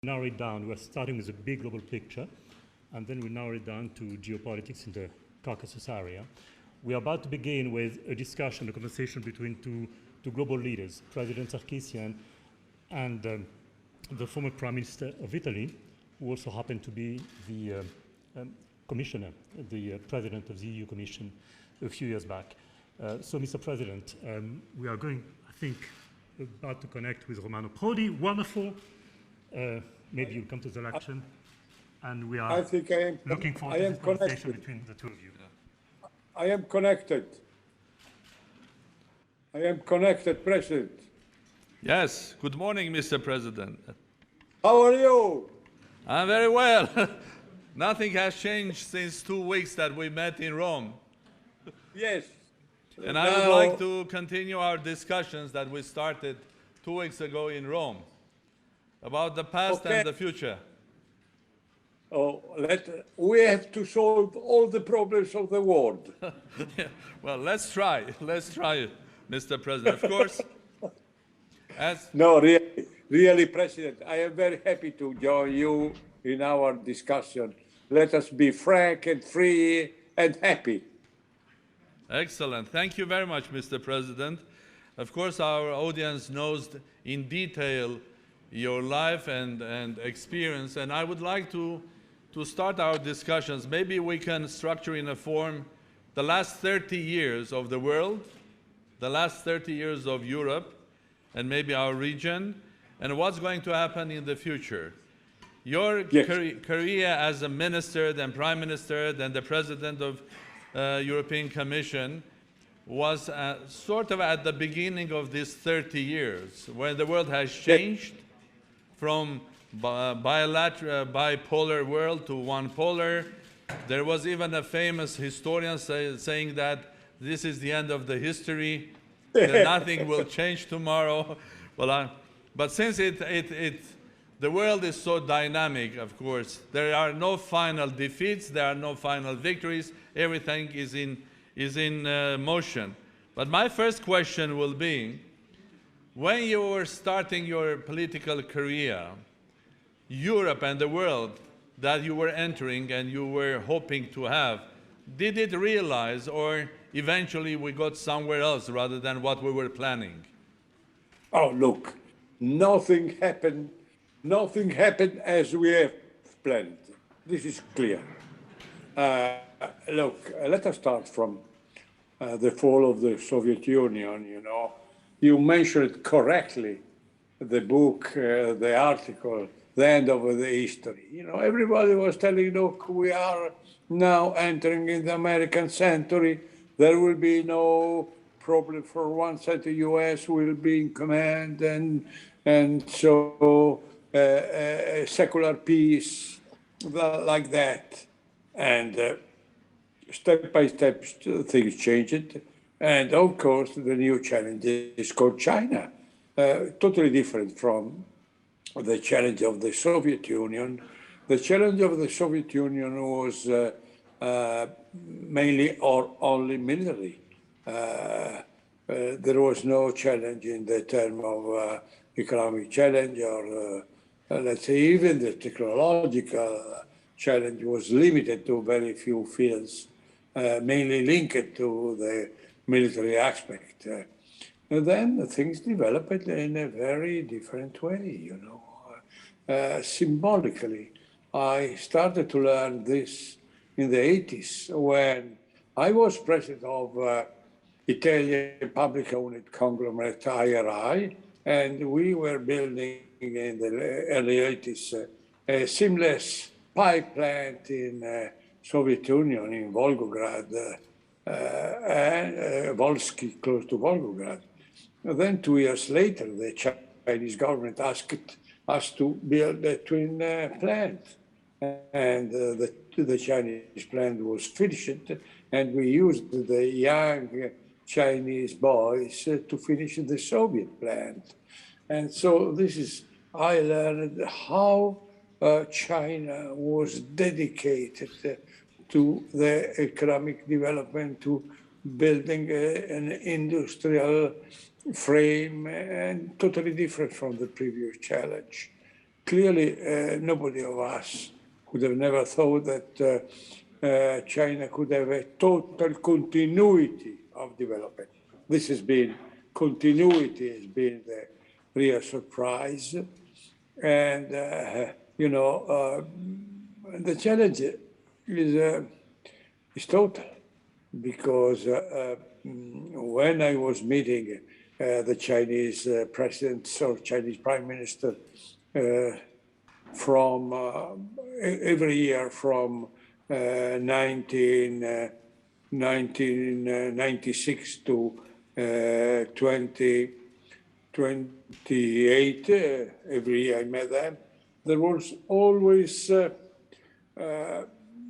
narrow it down. We're starting with a big global picture, and then we narrow it down to geopolitics in the Caucasus area. We are about to begin with a discussion, a conversation between two global leaders, President Sarkisian and the former Prime Minister of Italy, who also happened to be the commissioner, the president of the EU Commission a few years back. So, Mr. President, we are going, I think, about to connect with Romanò Prodì. Wonderful. Maybe you'll come to the election, and we are looking forward to this conversation between the two of you. I am connected. I am connected, President. Yes. Good morning, Mr. President. How are you? I'm very well. Nothing has changed since 2 weeks that we met in Rome. Yes. And I would like to continue our discussions that we started 2 weeks ago in Rome about the past and the future. Oh, we have to solve all the problems of the world. Yeah. Well, let's try. Let's try it, Mr. President. Of course, No, really, President, I am very happy to join you in our discussion. Let us be frank and free and happy. Excellent. Thank you very much, Mr. President. Of course, our audience knows in detail your life and experience, and I would like to start our discussions. Maybe we can structure in a form the last 30 years of the world, the last 30 years of Europe, and maybe our region, and what's going to happen in the future. Your career as a minister, then prime minister, then the president of European Commission was sort of at the beginning of these 30 years, when the world has changed from bipolar world to one polar. There was even a famous historian saying that this is the end of the history, that nothing will change tomorrow. Well, but since the world is so dynamic, of course, there are no final defeats, there are no final victories, everything is in motion. But my first question will be, when you were starting your political career, Europe and the world that you were entering and you were hoping to have, did it realize, or eventually we got somewhere else rather than what we were planning? Oh, look, nothing happened as we have planned. This is clear. Look, let us start from the fall of the Soviet Union, you know. You mentioned correctly the book, the article, the end of the history. You know, everybody was telling, look, we are now entering in the American century. There will be no problem for one side. The U.S. will be in command, and so secular peace, like that. And step by step, things changed. And of course, the new challenge is called China, totally different from the challenge of the Soviet Union. The challenge of the Soviet Union was mainly or only military. There was no challenge in the term of economic challenge, or let's say even the technological challenge was limited to very few fields, mainly linked to the military aspect. And then things developed in a very different way, you know. Symbolically, I started to learn this in the 80s when I was president of Italian public-owned conglomerate IRI, and we were building in the early 80s a seamless pipe plant in Soviet Union in Volgograd, Volsky, close to Volgograd. And then 2 years later, the Chinese government asked us to build a twin plant. And the Chinese plant was finished, and we used the young Chinese boys to finish the Soviet plant. And so I learned how China was dedicated to the economic development, to building an industrial frame, and totally different from the previous challenge. clearly, nobody of us would have never thought that China could have a total continuity of development. This has been, continuity has been the real surprise. And, the challenge is total, because when I was meeting the Chinese president or Chinese prime minister from every year from 1996 to 2028, every year I met them, there was always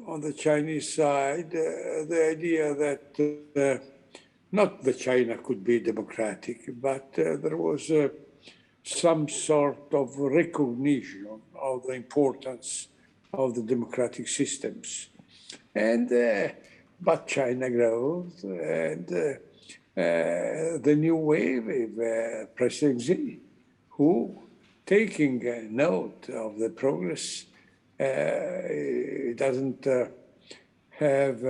on the Chinese side the idea that not that China could be democratic, but there was some sort of recognition of the importance of the democratic systems. And but China grows, and the new wave of President Xi, who, taking note of the progress, doesn't have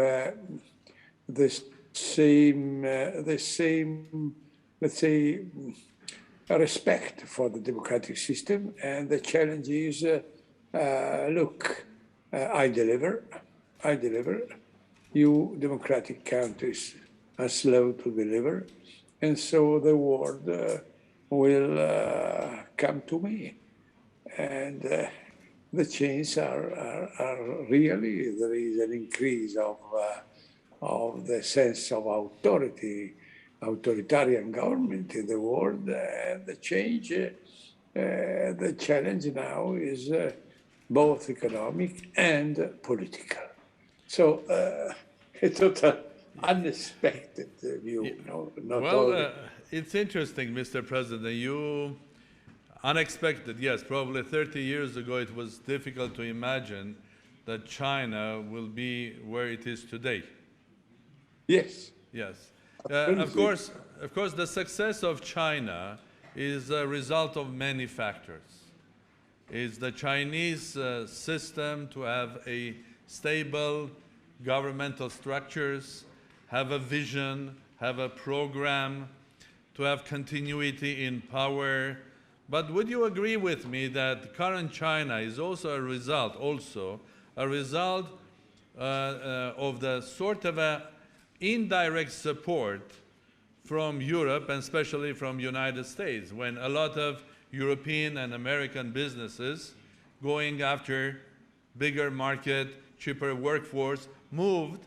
the same, let's say, respect for the democratic system. And the challenge is, look, I deliver. You democratic countries are slow to deliver. And so the world will come to me. And the changes are really, there is an increase of the sense of authority, authoritarian government in the world, and the change, the challenge now is both economic and political. So it's not an unexpected view. It's interesting, Mr. President. You unexpected, yes, probably 30 years ago it was difficult to imagine that China will be where it is today. Yes. Yes. Of course, the success of China is a result of many factors. It's the Chinese system to have a stable governmental structures, have a vision, have a program, to have continuity in power. But would you agree with me that current China is also a result of the sort of a indirect support from Europe, and especially from United States, when a lot of European and American businesses going after bigger market, cheaper workforce, moved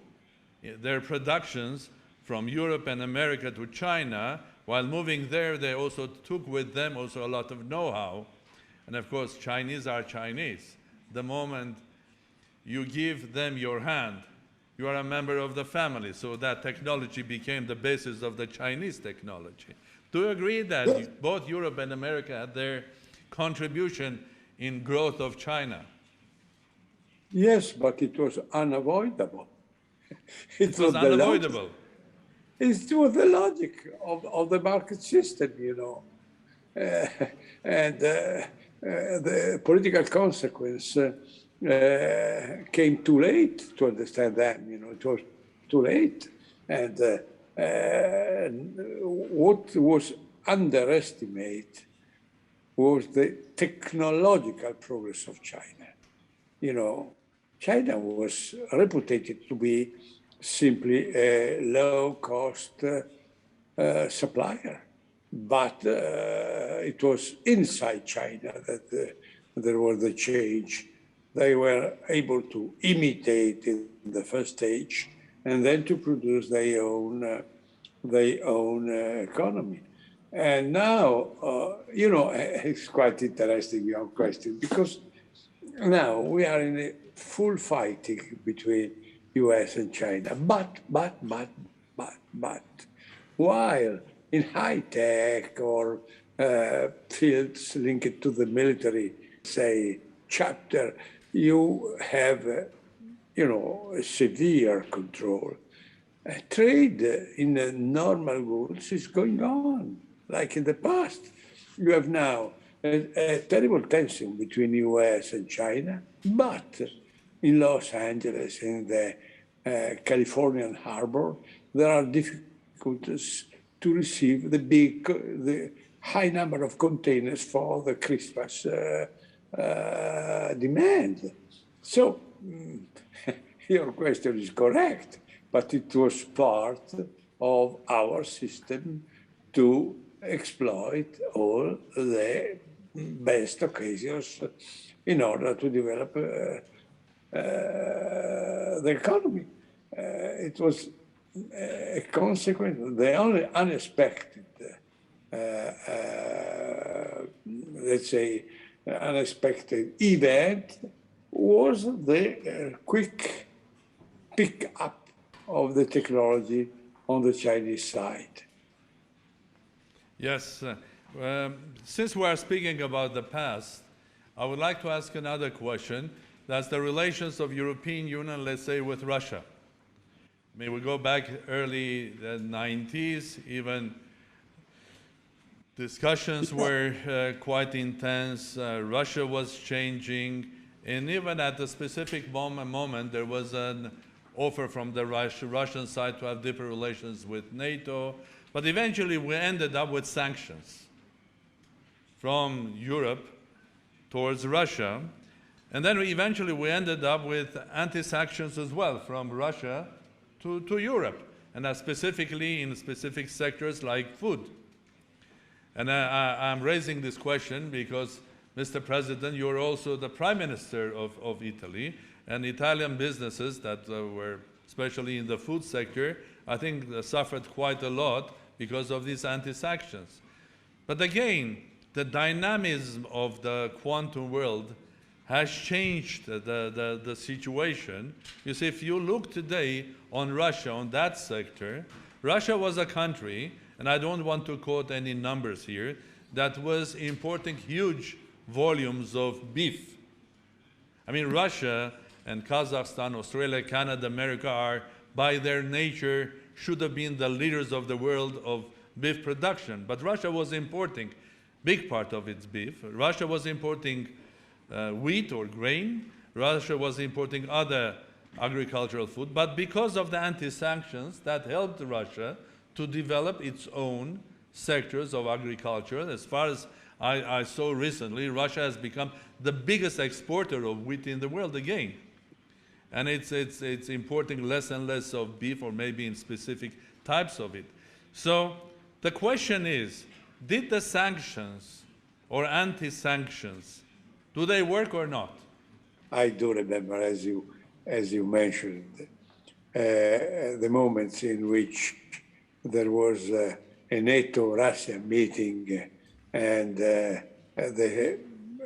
their productions from Europe and America to China. While moving there, they also took with them also a lot of know-how. And of course, Chinese are Chinese. The moment you give them your hand, you are a member of the family. So that technology became the basis of the Chinese technology. Do you agree that both Europe and America had their contribution in growth of China? Yes, but it was unavoidable. It was unavoidable. It was the logic of the market system, and the political consequence came too late to understand them. It was too late, and what was underestimated was the technological progress of China. China was reputed to be simply a low-cost supplier, but it was inside China that there was the change. They were able to imitate in the first stage, and then to produce their own economy. And now, it's quite interesting, your question, because now we are in a full fighting between US and China. But, while in high tech or fields linked to the military, say, chapter, you have, a severe control. Trade in normal goods is going on, like in the past. You have now a terrible tension between US and China, but in Los Angeles, in the Californian harbor, there are difficulties to receive the high number of containers for the Christmas demand. So your question is correct, but it was part of our system to exploit all the best occasions in order to develop the economy. It was a consequence, the only unexpected, let's say, unexpected event was the quick pick up of the technology on the Chinese side. Yes. Since we are speaking about the past, I would like to ask another question. That's the relations of European Union, let's say, with Russia. I mean, we go back early the 90s, even discussions were quite intense. Russia was changing, and even at a specific moment, there was an offer from the Russian side to have deeper relations with NATO. But eventually, we ended up with sanctions from Europe towards Russia. And then eventually, we ended up with anti-sanctions as well from Russia to Europe, and specifically in specific sectors like food. And I'm raising this question because, Mr. President, you're also the Prime Minister of Italy, and Italian businesses that were, especially in the food sector, I think suffered quite a lot because of these anti-sanctions. But again, the dynamism of the quantum world has changed the situation. You see, if you look today on Russia, on that sector, Russia was a country, and I don't want to quote any numbers here, that was importing huge volumes of beef. I mean, Russia and Kazakhstan, Australia, Canada, America are, by their nature, should have been the leaders of the world of beef production. But Russia was importing big part of its beef. Russia was importing wheat or grain. Russia was importing other agricultural food. But because of the anti-sanctions, that helped Russia to develop its own sectors of agriculture. As far as I saw recently, Russia has become the biggest exporter of wheat in the world again. And it's importing less and less of beef, or maybe in specific types of it. So the question is, did the sanctions or anti-sanctions, do they work or not? I do remember, as you mentioned, the moments in which there was a NATO-Russia meeting, and the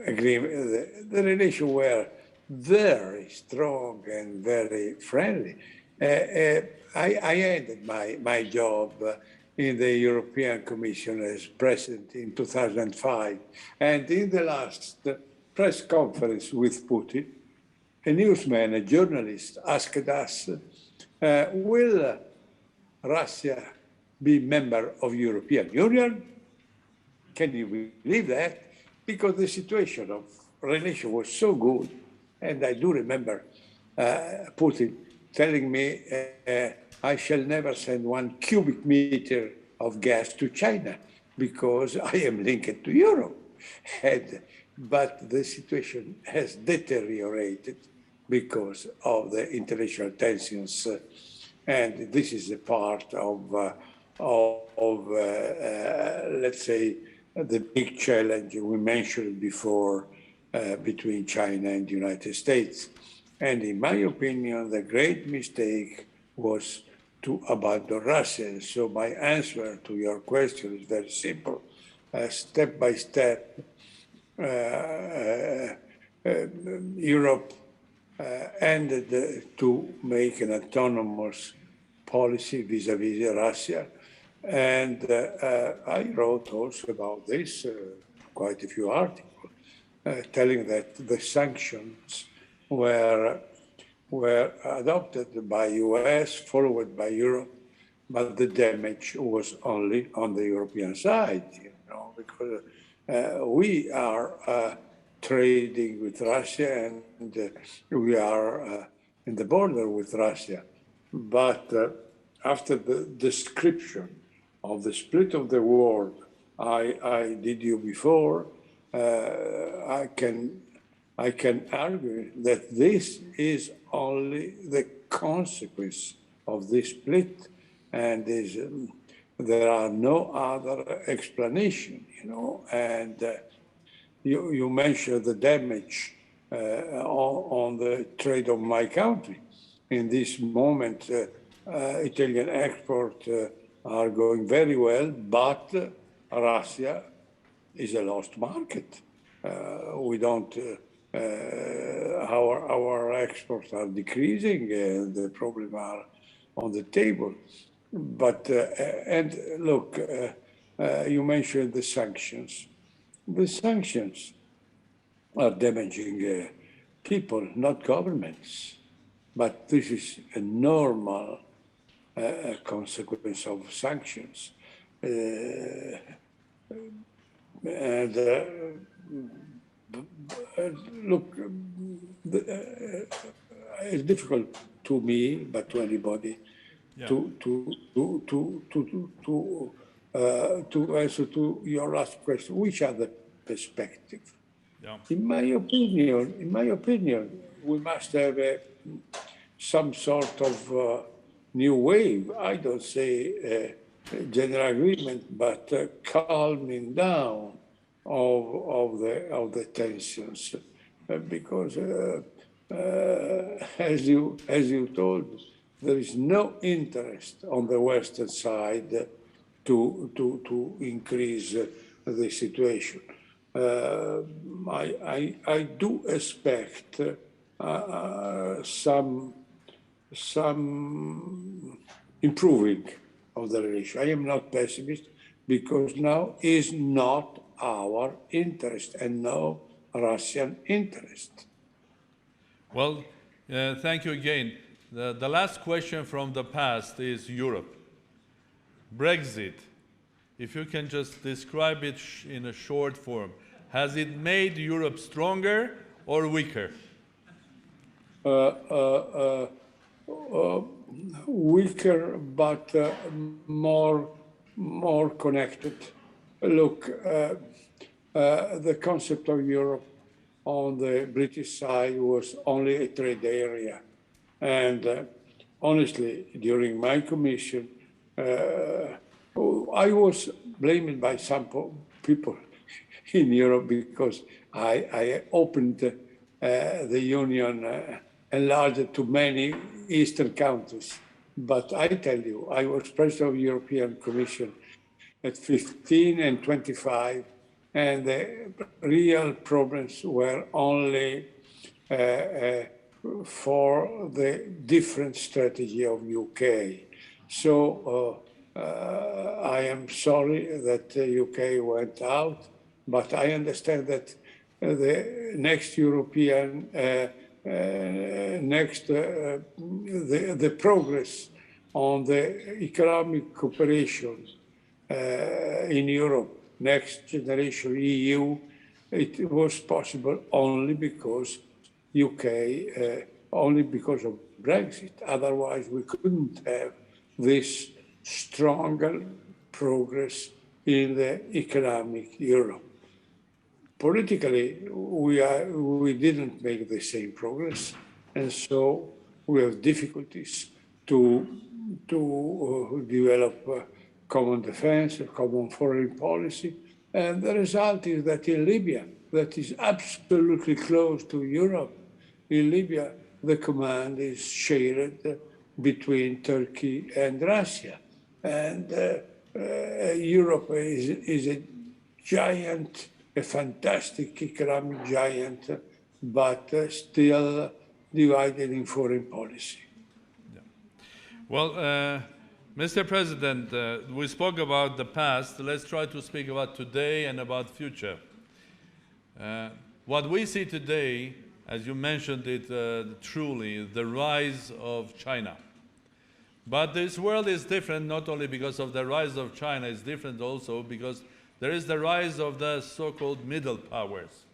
agreement, the relations were very strong and very friendly. I ended my job in the European Commission as president in 2005, and in the last press conference with Putin, a newsman, a journalist, asked us, will Russia be member of European Union? Can you believe that? Because the situation of relation was so good, and I do remember Putin telling me, I shall never send 1 cubic meter of gas to China because I am linked to Europe. But the situation has deteriorated because of the international tensions, and this is a part of let's say, the big challenge we mentioned before between China and the United States. And in my opinion, the great mistake was to abandon Russia. So my answer to your question is very simple. Step by step, Europe ended to make an autonomous policy vis-à-vis Russia. And I wrote also about this, quite a few articles, telling that the sanctions were adopted by US, followed by Europe, but the damage was only on the European side, because We are trading with Russia, and we are in the border with Russia. But after the description of the split of the world I did you before, I can argue that this is only the consequence of this split, and there are no other explanation, and you mentioned the damage on the trade of my country. In this moment, Italian exports are going very well, but Russia is a lost market. We don't. Our exports are decreasing, and the problems are on the table. But and look, you mentioned the sanctions. The sanctions are damaging people, not governments. But this is a normal consequence of sanctions. Look, it's difficult to me, but to anybody, to answer to your last question. Which are the perspectives? Yeah. In my opinion, we must have some sort of new wave. I don't say general agreement, but calming down of the tensions, because as you told, there is no interest on the Western side to increase the situation. I do expect some improving of the relation. I am not pessimist, because now is not our interest and no Russian interest. Well, thank you again. The last question from the past is Europe. Brexit, if you can just describe it in a short form, has it made Europe stronger or weaker? Weaker, but more connected. Look, the concept of Europe on the British side was only a trade area. And honestly, during my commission, I was blamed by some people in Europe because I opened the Union, enlarged to many Eastern countries. But I tell you, I was president of the European Commission at 15 and 25, and the real problems were only for the different strategy of UK. So I am sorry that the UK went out, but I understand that the next European, the progress on the economic cooperation in Europe, next generation EU, it was possible only because UK, only because of Brexit. Otherwise, we couldn't have this stronger progress in the economic Europe. Politically, we didn't make the same progress, and so we have difficulties to develop common defense, a common foreign policy, and the result is that in Libya, that is absolutely close to Europe, in Libya, the command is shared between Turkey and Russia, and Europe is a giant, a fantastic economic giant, but still divided in foreign policy. Yeah. Well, Mr. President, we spoke about the past. Let's try to speak about today and about future. What we see today, as you mentioned it truly, the rise of China. But this world is different not only because of the rise of China, it's different also because There is the rise of the so-called middle powers.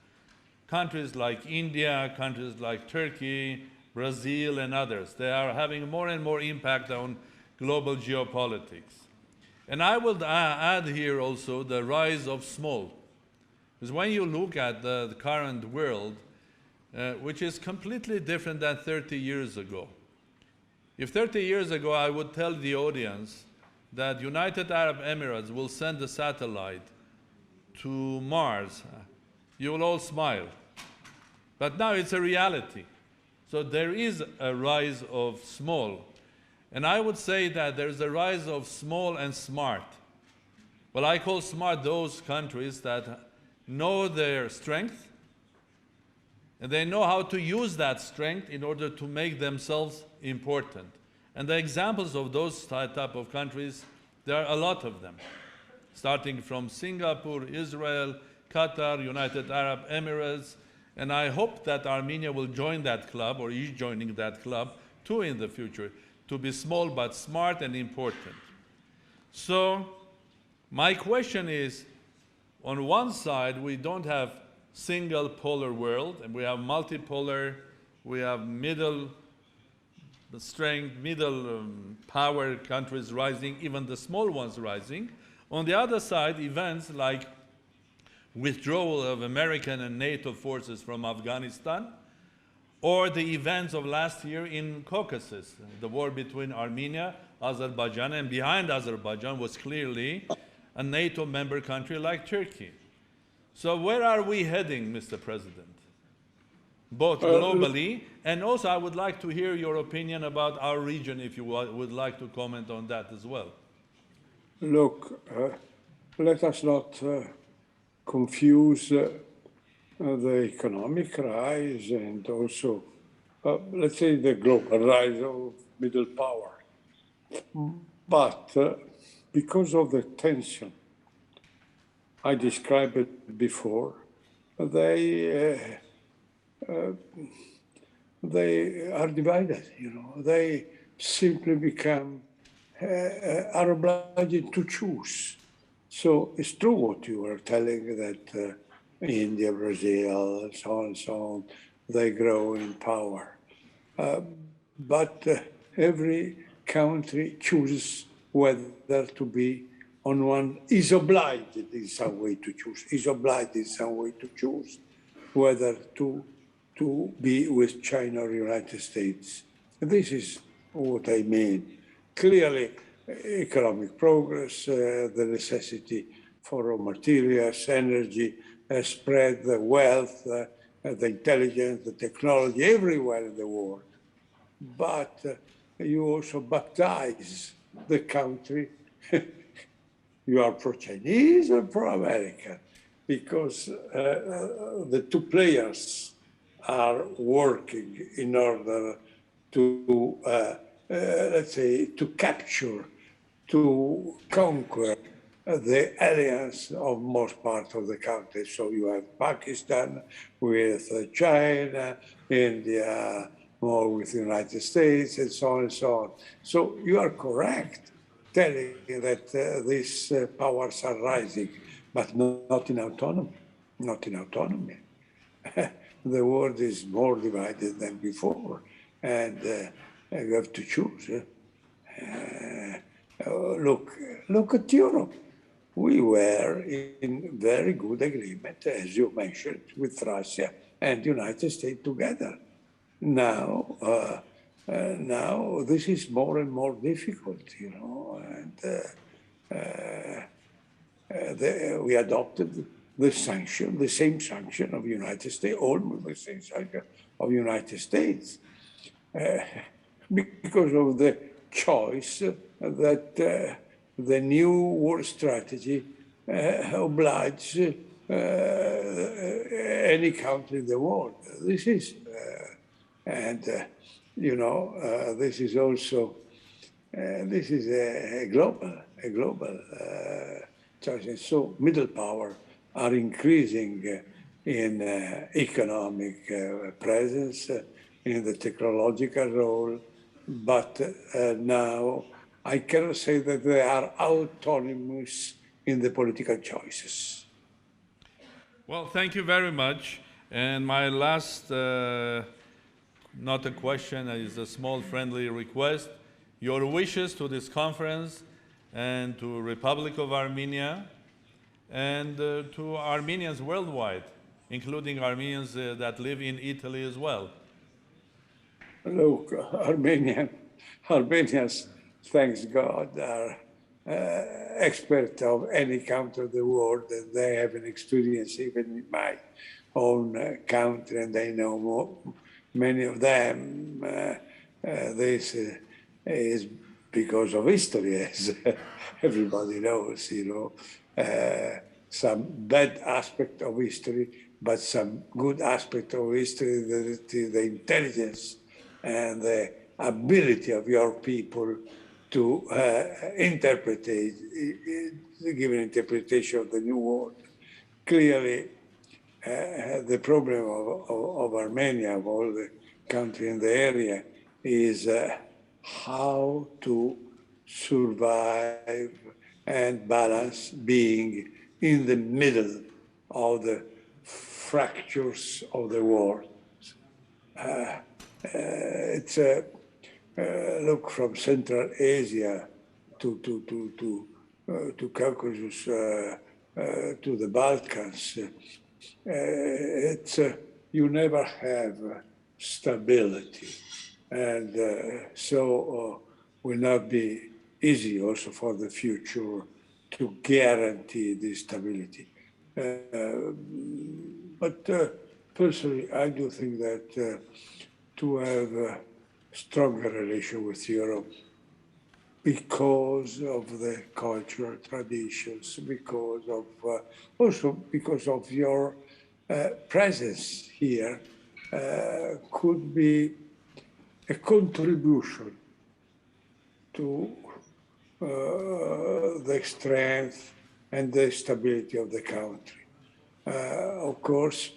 Countries like India, countries like Turkey, Brazil, and others, they are having more and more impact on global geopolitics. And I would add here also the rise of small. Because when you look at the current world, which is completely different than 30 years ago. If 30 years ago I would tell the audience that United Arab Emirates will send a satellite to Mars, you will all smile. But now it's a reality. So there is a rise of small. And I would say that there's a rise of small and smart. Well, I call smart those countries that know their strength, and they know how to use that strength in order to make themselves important. And the examples of those type of countries, there are a lot of them, starting from Singapore, Israel, Qatar, United Arab Emirates, and I hope that Armenia will join that club, or is joining that club, too, in the future, to be small but smart and important. So my question is, on one side, we don't have single polar world, and we have multipolar, we have middle strength, middle power countries rising, even the small ones rising. On the other side, events like withdrawal of American and NATO forces from Afghanistan, or the events of last year in Caucasus, the war between Armenia, Azerbaijan, and behind Azerbaijan was clearly a NATO member country like Turkey. So where are we heading, Mr. President? Both globally, and also I would like to hear your opinion about our region, if you would like to comment on that as well. Look, let us not confuse the economic rise and also, let's say, the global rise of middle power. But because of the tension I described it before, they are divided, you know. They simply become, are obliged to choose. So it's true what you were telling, that India, Brazil, and so on, they grow in power. But every country chooses whether to be on one, is obliged in some way to choose, whether to be with China or United States. This is what I mean. Clearly, economic progress, the necessity for raw materials, energy, spread the wealth, the intelligence, the technology everywhere in the world. But you also baptize the country. You are pro-Chinese or pro-American, because the two players are working in order to, let's say, to capture, to conquer the alliance of most part of the country. So you have Pakistan with China, India more with the United States, and so on and so on. So you are correct telling that these powers are rising, but not in autonomy, not in autonomy. The world is more divided than before, and you have to choose. Look at Europe. We were in very good agreement, as you mentioned, with Russia and the United States together. Now, this is more and more difficult, you know, and we adopted the sanction, the same sanction of the United States, almost the same sanction of the United States, because of the choice that the new war strategy obliges any country in the world. This is, you know, this is also, this is a global choice. So middle power are increasing in economic presence, in the technological role, but now I cannot say that they are autonomous in the political choices. Well, thank you very much. And my last, not a question, is a small friendly request. Your wishes to this conference and to Republic of Armenia and to Armenians worldwide, including Armenians that live in Italy as well. Look, Armenians, thanks God, are experts of any country of the world, and they have an experience even in my own country, and they know more, many of them. This is because of history, as everybody knows, some bad aspect of history, but some good aspect of history, the intelligence and the ability of your people to give an interpretation of the new world. Clearly, the problem of Armenia, of all the country in the area, is how to survive and balance being in the middle of the fractures of the world. It's look from Central Asia to Caucasus to the Balkans. It's you never have stability, and so will not be easy also for the future to guarantee this stability. But personally, I do think that to have a stronger relation with Europe because of the cultural traditions, because of also because of your presence here could be a contribution to the strength and the stability of the country. Of course,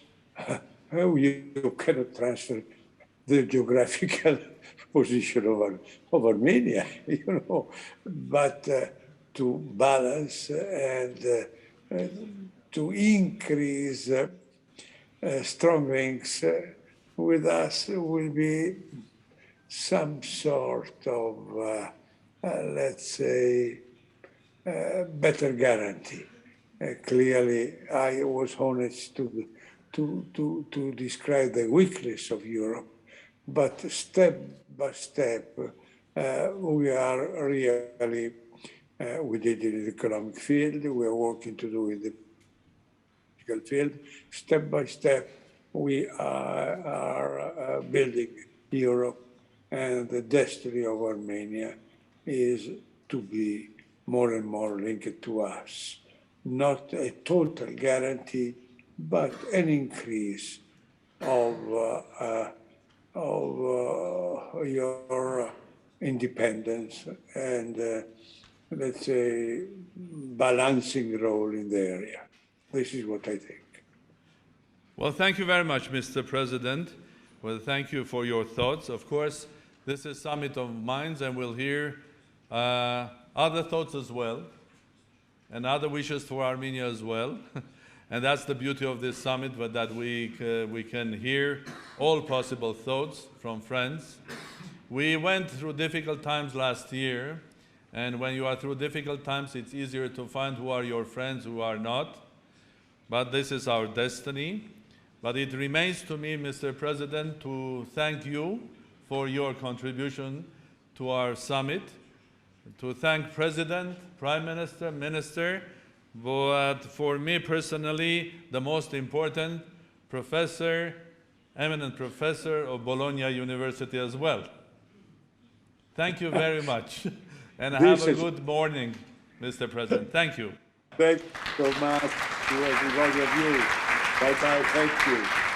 you cannot transfer the geographical position of Armenia, but to balance and to increase strong links with us will be some sort of, let's say, better guarantee. Clearly, I was honest to describe the weakness of Europe, but step by step, we are really, we did it in the economic field, we are working to do it in the political field. Step by step, we are building Europe, and the destiny of Armenia is to be more and more linked to us. Not a total guarantee, but an increase of your independence and, let's say, balancing role in the area. This is what I think. Well, thank you very much, Mr. President. Well, thank you for your thoughts. Of course, this is Summit of Minds, and we'll hear other thoughts as well, and other wishes for Armenia as well. And that's the beauty of this summit, but that we can hear all possible thoughts from friends. We went through difficult times last year, and when you are through difficult times, it's easier to find who are your friends, who are not. But this is our destiny. But it remains to me, Mr. President, to thank you for your contribution to our summit, to thank President, Prime Minister, Minister, but for me personally, the most important, professor, eminent professor of Bologna University as well. Thank you very much. And have a good morning, Mr. President. Thank you. Thank you so much to everybody of you. Bye-bye. Thank you.